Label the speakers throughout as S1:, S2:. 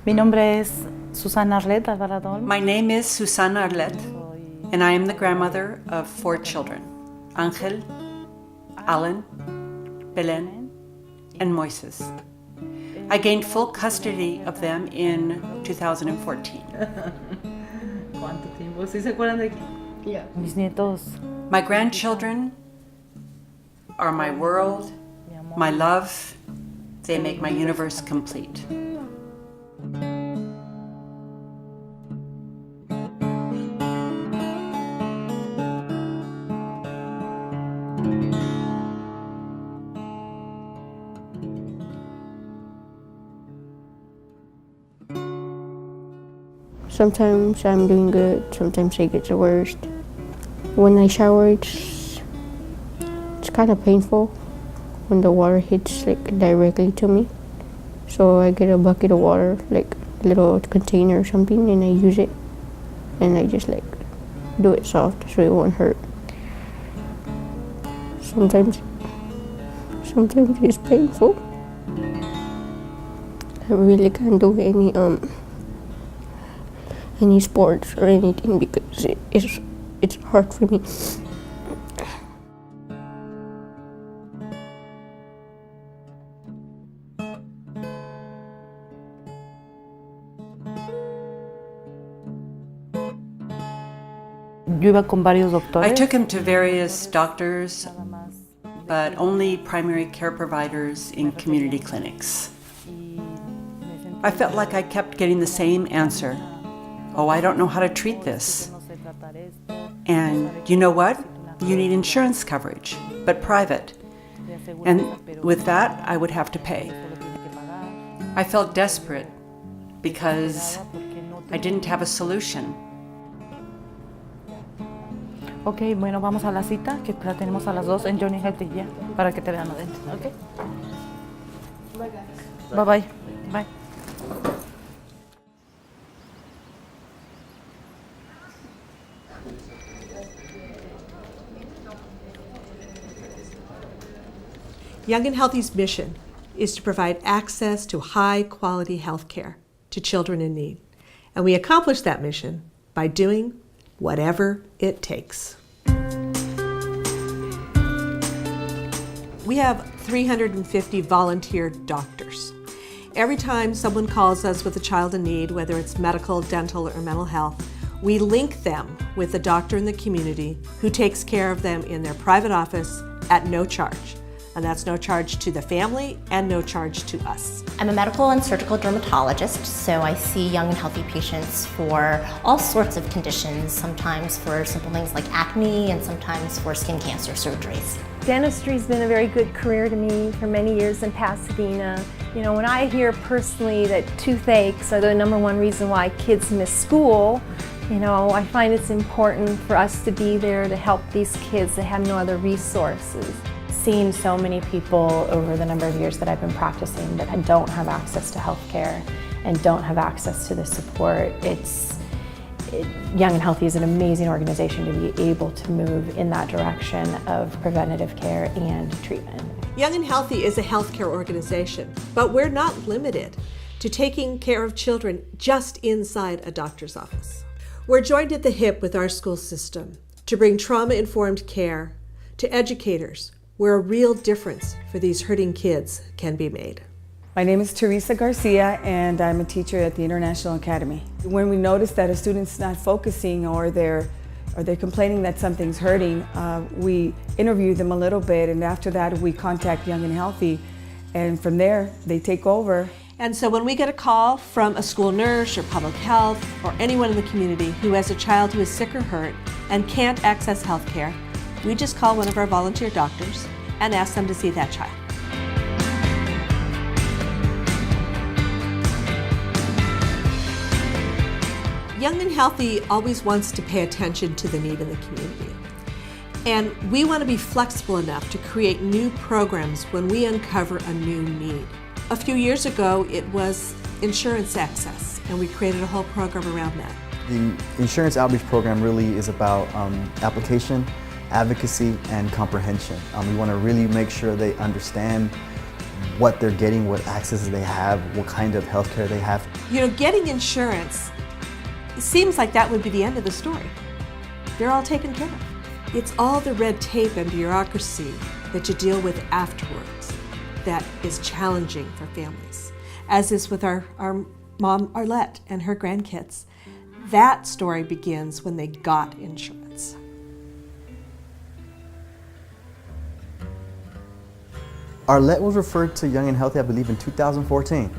S1: Mi nombre es Susana Arlet Alvarado.
S2: My name is Susana Arlet, and I am the grandmother of 4 children, Ángel, Alan, Belén, and Moises. I gained full custody of them in 2014.
S1: ¿Cuánto tiempo? ¿Sí se acuerdan de aquí? Yeah. Mis nietos.
S2: My grandchildren are my world, my love. They make my universe complete.
S3: Sometimes I'm doing good, sometimes it gets worse. When I shower, it's kind of painful when the water hits directly to me. So I get a bucket of water, like a little container or something, and I use it. And I just do it soft so it won't hurt. Sometimes it's painful. I really can't do any sports or anything because it's hard for me.
S1: Yo iba con varios doctores.
S2: I took him to various doctors, but only primary care providers in community clinics. I felt like I kept getting the same answer. Oh, I don't know how to treat this. And you know what? You need insurance coverage, but private. And with that, I would have to pay. I felt desperate because I didn't have a solution.
S1: Ok, bueno, vamos a la cita, que la tenemos a las 2 en Johnny Healthy ya, para que te vean adentro, ok? Bye, guys. Bye-bye. Bye.
S4: Young and Healthy's mission is to provide access to high-quality health care to children in need. And we accomplish that mission by doing whatever it takes. We have 350 volunteer doctors. Every time someone calls us with a child in need, whether it's medical, dental, or mental health, we link them with a doctor in the community who takes care of them in their private office at no charge. And that's no charge to the family and no charge to us.
S5: I'm a medical and surgical dermatologist, so I see young and healthy patients for all sorts of conditions, sometimes for simple things like acne and sometimes for skin cancer surgeries.
S6: Dentistry's been a very good career to me for many years in Pasadena. You know, when I hear personally that toothaches are the #1 reason why kids miss school, you know, I find it's important for us to be there to help these kids that have no other resources.
S7: Seen so many people over the number of years that I've been practicing that don't have access to healthcare and don't have access to the support. Young and Healthy is an amazing organization to be able to move in that direction of preventative care and treatment.
S4: Young and Healthy is a healthcare organization, but we're not limited to taking care of children just inside a doctor's office. We're joined at the hip with our school system to bring trauma-informed care to educators, where a real difference for these hurting kids can be made.
S8: My name is THERESA GARCIA, and I'm a teacher at the International Academy. When we notice that a student's not focusing or they're complaining that something's hurting, we interview them a little bit, and after that we contact Young and Healthy, and from there they take over.
S4: And so when we get a call from a school nurse or public health or anyone in the community who has a child who is sick or hurt and can't access health care, we just call one of our volunteer doctors and ask them to see that child. Young and Healthy always wants to pay attention to the need in the community. And we want to be flexible enough to create new programs when we uncover a new need. A few years ago, it was insurance access, and we created a whole program around that.
S9: The insurance outreach program really is about application, advocacy, and comprehension. We want to really make sure they understand what they're getting, what accesses they have, what kind of health care they have.
S4: You know, getting insurance, it seems like that would be the end of the story. They're all taken care of. It's all the red tape and bureaucracy that you deal with afterwards that is challenging for families, as is with our mom, Arlette, and her grandkids. That story begins when they got insurance.
S9: Arlette was referred to Young and Healthy, I believe, in 2014.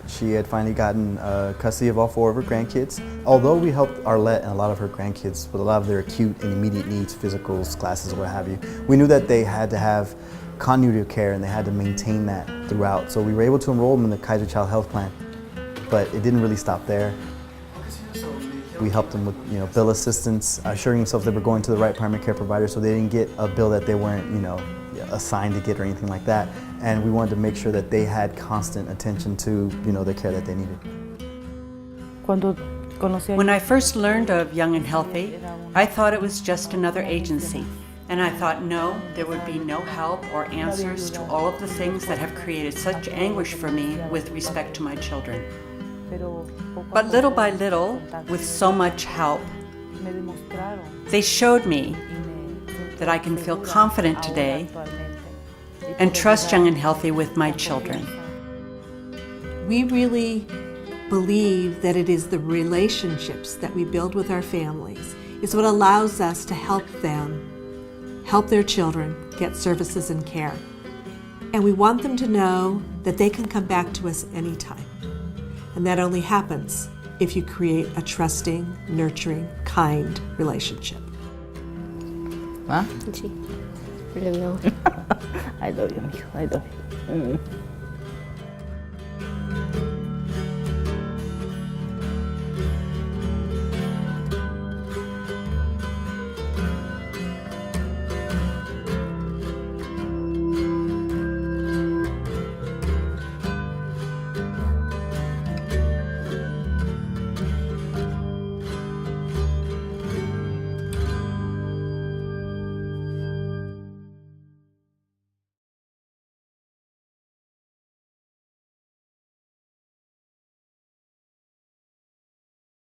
S9: She had finally gotten custody of all 4 of her grandkids. Although we helped Arlette and a lot of her grandkids with a lot of their acute and immediate needs, physicals, classes, what have you, we knew that they had to have continuity of care and they had to maintain that throughout. So we were able to enroll them in the Kaiser Child Health Plan, but it didn't really stop there. We helped them with, bill assistance, assuring themselves they were going to the right primary care provider so they didn't get a bill that they weren't, assigned to get or anything like that. And we wanted to make sure that they had constant attention to, the care that they needed.
S2: When I first learned of Young and Healthy, I thought it was just another agency. And I thought, no, there would be no help or answers to all of the things that have created such anguish for me with respect to my children. But little by little, with so much help, they showed me that I can feel confident today and trust Young and Healthy with my children.
S4: We really believe that it is the relationships that we build with our families is what allows us to help them, help their children get services and care. And we want them to know that they can come back to us anytime. And that only happens if you create a trusting, nurturing, kind relationship.
S1: Huh?
S3: Sí. Really know.
S1: I love you, mijo. I love you.